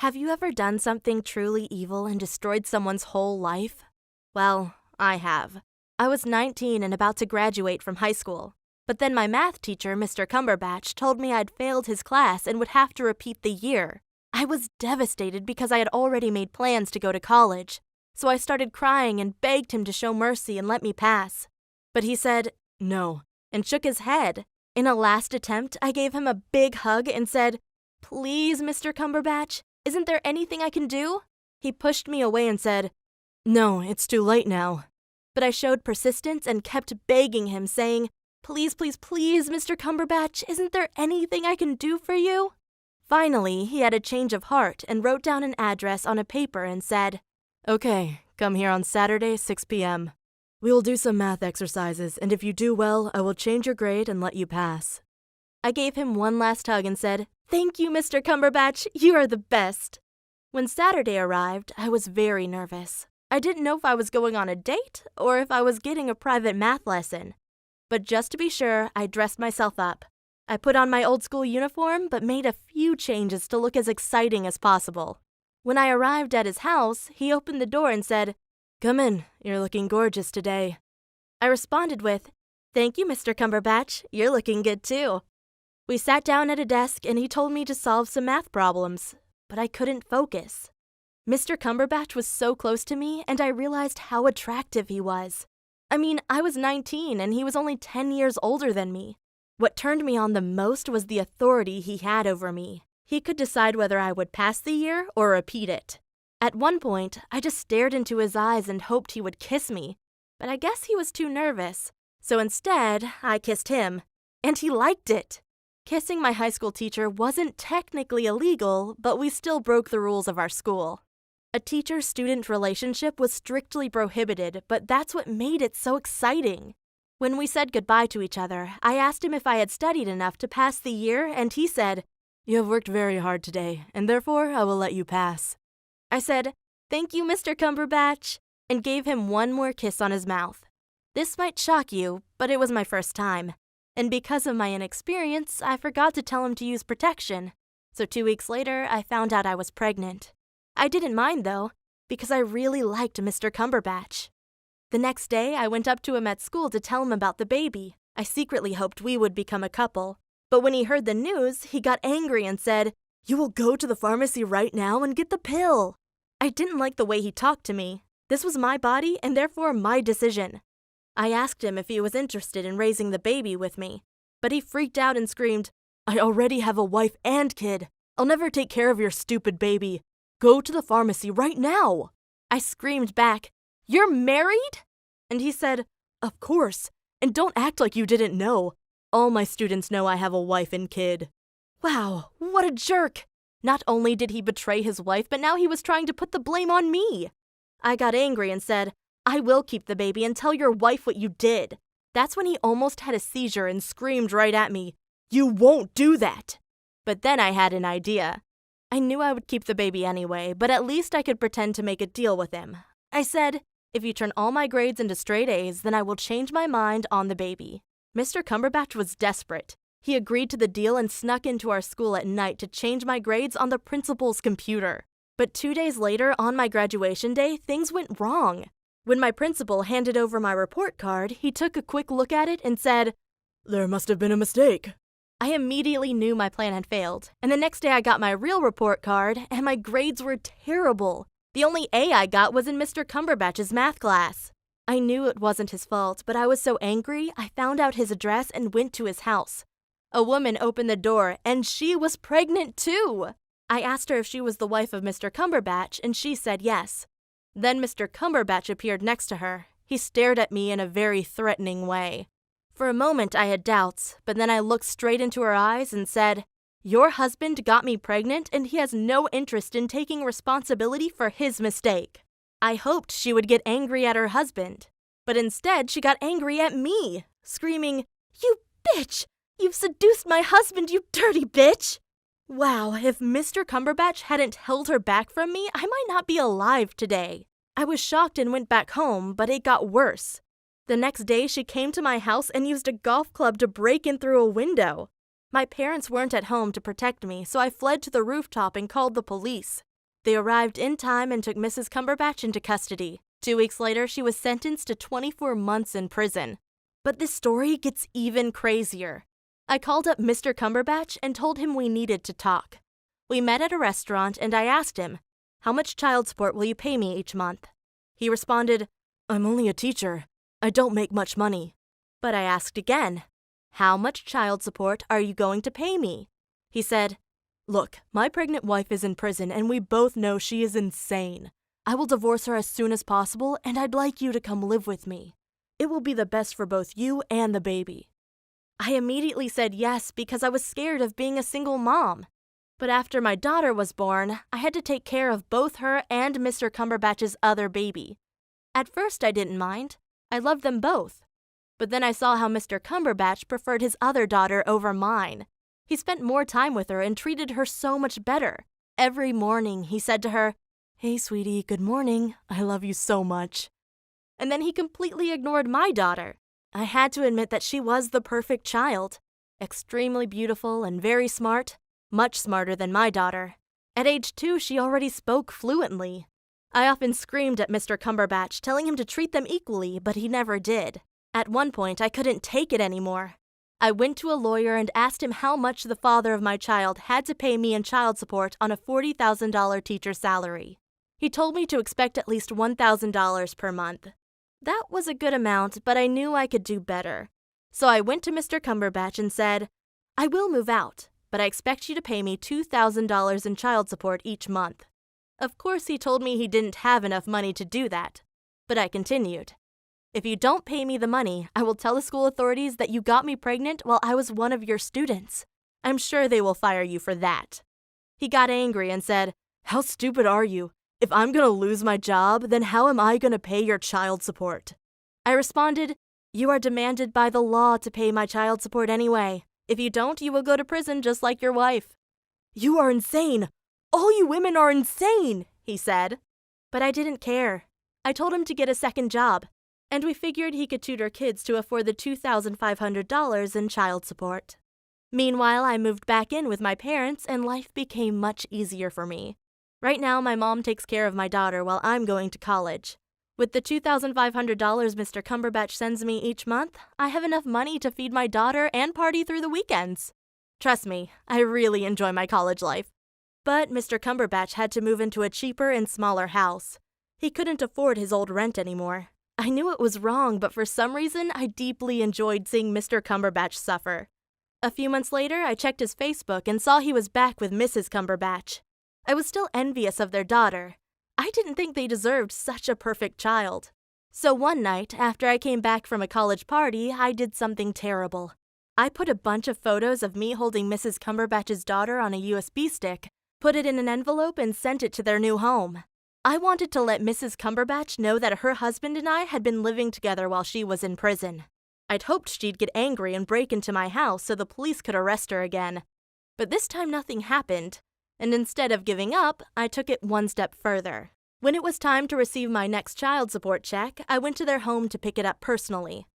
Have you ever done something truly evil and destroyed someone's whole life? Well, I have. I was 19 and about to graduate from high school. But then my math teacher, Mr. Cumberbatch, told me I'd failed his class and would have to repeat the year. I was devastated because I had already made plans to go to college. So I started crying and begged him to show mercy and let me pass. But he said, no, and shook his head. In a last attempt, I gave him a big hug and said, "Please, Mr. Cumberbatch, isn't there anything I can do?" He pushed me away and said, "No, it's too late now." But I showed persistence and kept begging him, saying, "Please, please, please, Mr. Cumberbatch, isn't there anything I can do for you?" Finally, he had a change of heart and wrote down an address on a paper and said, "Okay, come here on Saturday, 6 p.m. We will do some math exercises, and if you do well, I will change your grade and let you pass." I gave him one last hug and said, "Thank you, Mr. Cumberbatch, you are the best." When Saturday arrived, I was very nervous. I didn't know if I was going on a date or if I was getting a private math lesson. But just to be sure, I dressed myself up. I put on my old school uniform, but made a few changes to look as exciting as possible. When I arrived at his house, he opened the door and said, "Come in, you're looking gorgeous today." I responded with, "Thank you, Mr. Cumberbatch, you're looking good too." We sat down at a desk and he told me to solve some math problems, but I couldn't focus. Mr. Cumberbatch was so close to me and I realized how attractive he was. I mean, I was 19 and he was only 10 years older than me. What turned me on the most was the authority he had over me. He could decide whether I would pass the year or repeat it. At one point, I just stared into his eyes and hoped he would kiss me, but I guess he was too nervous. So instead, I kissed him, and he liked it. Kissing my high school teacher wasn't technically illegal, but we still broke the rules of our school. A teacher-student relationship was strictly prohibited, but that's what made it so exciting. When we said goodbye to each other, I asked him if I had studied enough to pass the year, and he said, "You have worked very hard today, and therefore I will let you pass." I said, "Thank you, Mr. Cumberbatch," and gave him one more kiss on his mouth. This might shock you, but it was my first time. And because of my inexperience, I forgot to tell him to use protection. So 2 weeks later, I found out I was pregnant. I didn't mind, though, because I really liked Mr. Cumberbatch. The next day, I went up to him at school to tell him about the baby. I secretly hoped we would become a couple. But when he heard the news, he got angry and said, "You will go to the pharmacy right now and get the pill." I didn't like the way he talked to me. This was my body and therefore my decision. I asked him if he was interested in raising the baby with me, but he freaked out and screamed, "I already have a wife and kid. I'll never take care of your stupid baby. Go to the pharmacy right now." I screamed back, "You're married?" And he said, "Of course, and don't act like you didn't know. All my students know I have a wife and kid." Wow, what a jerk! Not only did he betray his wife, but now he was trying to put the blame on me. I got angry and said, "I will keep the baby and tell your wife what you did." That's when he almost had a seizure and screamed right at me, "You won't do that." But then I had an idea. I knew I would keep the baby anyway, but at least I could pretend to make a deal with him. I said, "If you turn all my grades into straight A's, then I will change my mind on the baby." Mr. Cumberbatch was desperate. He agreed to the deal and snuck into our school at night to change my grades on the principal's computer. But 2 days later, on my graduation day, things went wrong. When my principal handed over my report card, he took a quick look at it and said, "There must have been a mistake." I immediately knew my plan had failed, and the next day I got my real report card, and my grades were terrible. The only A I got was in Mr. Cumberbatch's math class. I knew it wasn't his fault, but I was so angry, I found out his address and went to his house. A woman opened the door, and she was pregnant too. I asked her if she was the wife of Mr. Cumberbatch, and she said yes. Then Mr. Cumberbatch appeared next to her. He stared at me in a very threatening way. For a moment I had doubts, but then I looked straight into her eyes and said, "Your husband got me pregnant and he has no interest in taking responsibility for his mistake." I hoped she would get angry at her husband, but instead she got angry at me, screaming, "You bitch! You've seduced my husband, you dirty bitch!" Wow, if Mr. Cumberbatch hadn't held her back from me, I might not be alive today. I was shocked and went back home, but it got worse. The next day, she came to my house and used a golf club to break in through a window. My parents weren't at home to protect me, so I fled to the rooftop and called the police. They arrived in time and took Mrs. Cumberbatch into custody. 2 weeks later, she was sentenced to 24 months in prison. But this story gets even crazier. I called up Mr. Cumberbatch and told him we needed to talk. We met at a restaurant and I asked him, "How much child support will you pay me each month?" He responded, "I'm only a teacher. I don't make much money." But I asked again, "How much child support are you going to pay me?" He said, "Look, my pregnant wife is in prison and we both know she is insane. I will divorce her as soon as possible and I'd like you to come live with me. It will be the best for both you and the baby." I immediately said yes because I was scared of being a single mom. But after my daughter was born, I had to take care of both her and Mr. Cumberbatch's other baby. At first I didn't mind. I loved them both. But then I saw how Mr. Cumberbatch preferred his other daughter over mine. He spent more time with her and treated her so much better. Every morning he said to her, "Hey, sweetie, good morning. I love you so much." And then he completely ignored my daughter. I had to admit that she was the perfect child. Extremely beautiful and very smart, much smarter than my daughter. At age 2, she already spoke fluently. I often screamed at Mr. Cumberbatch, telling him to treat them equally, but he never did. At one point, I couldn't take it anymore. I went to a lawyer and asked him how much the father of my child had to pay me in child support on a $40,000 teacher salary. He told me to expect at least $1,000 per month. That was a good amount, but I knew I could do better. So I went to Mr. Cumberbatch and said, "I will move out, but I expect you to pay me $2,000 in child support each month." Of course, he told me he didn't have enough money to do that. But I continued, "If you don't pay me the money, I will tell the school authorities that you got me pregnant while I was one of your students. I'm sure they will fire you for that." He got angry and said, "How stupid are you? If I'm going to lose my job, then how am I going to pay your child support?" I responded, "You are demanded by the law to pay my child support anyway. If you don't, you will go to prison just like your wife." "You are insane. All you women are insane," he said. But I didn't care. I told him to get a second job, and we figured he could tutor kids to afford the $2,500 in child support. Meanwhile, I moved back in with my parents and life became much easier for me. Right now, my mom takes care of my daughter while I'm going to college. With the $2,500 Mr. Cumberbatch sends me each month, I have enough money to feed my daughter and party through the weekends. Trust me, I really enjoy my college life. But Mr. Cumberbatch had to move into a cheaper and smaller house. He couldn't afford his old rent anymore. I knew it was wrong, but for some reason, I deeply enjoyed seeing Mr. Cumberbatch suffer. A few months later, I checked his Facebook and saw he was back with Mrs. Cumberbatch. I was still envious of their daughter. I didn't think they deserved such a perfect child. So one night, after I came back from a college party, I did something terrible. I put a bunch of photos of me holding Mrs. Cumberbatch's daughter on a USB stick, put it in an envelope, and sent it to their new home. I wanted to let Mrs. Cumberbatch know that her husband and I had been living together while she was in prison. I'd hoped she'd get angry and break into my house so the police could arrest her again. But this time nothing happened. And instead of giving up, I took it one step further. When it was time to receive my next child support check, I went to their home to pick it up personally.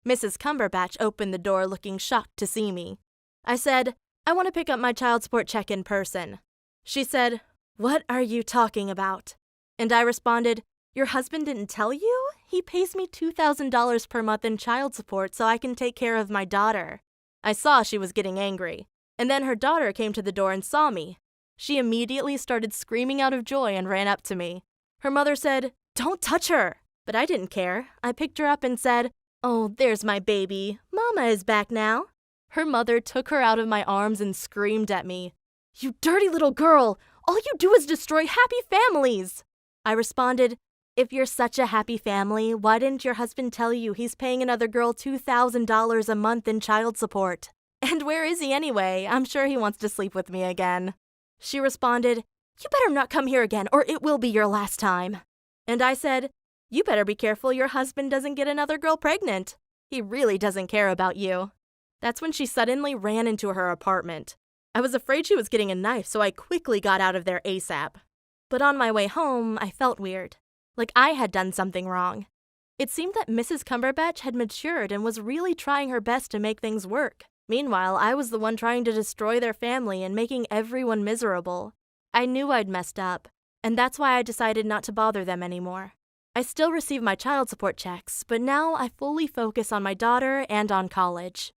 Mrs. Cumberbatch opened the door looking shocked to see me. I said, "I want to pick up my child support check in person." She said, "What are you talking about?" And I responded, "Your husband didn't tell you? He pays me $2,000 per month in child support so I can take care of my daughter." I saw she was getting angry. And then her daughter came to the door and saw me. She immediately started screaming out of joy and ran up to me. Her mother said, "Don't touch her." But I didn't care. I picked her up and said, "Oh, there's my baby. Mama is back now." Her mother took her out of my arms and screamed at me, "You dirty little girl! All you do is destroy happy families!" I responded, "If you're such a happy family, why didn't your husband tell you he's paying another girl $2,000 a month in child support? And where is he anyway? I'm sure he wants to sleep with me again." She responded, "You better not come here again or it will be your last time." And I said, "You better be careful your husband doesn't get another girl pregnant. He really doesn't care about you." That's when she suddenly ran into her apartment. I was afraid she was getting a knife, so I quickly got out of there ASAP. But on my way home, I felt weird, like I had done something wrong. It seemed that Mrs. Cumberbatch had matured and was really trying her best to make things work. Meanwhile, I was the one trying to destroy their family and making everyone miserable. I knew I'd messed up, and that's why I decided not to bother them anymore. I still receive my child support checks, but now I fully focus on my daughter and on college.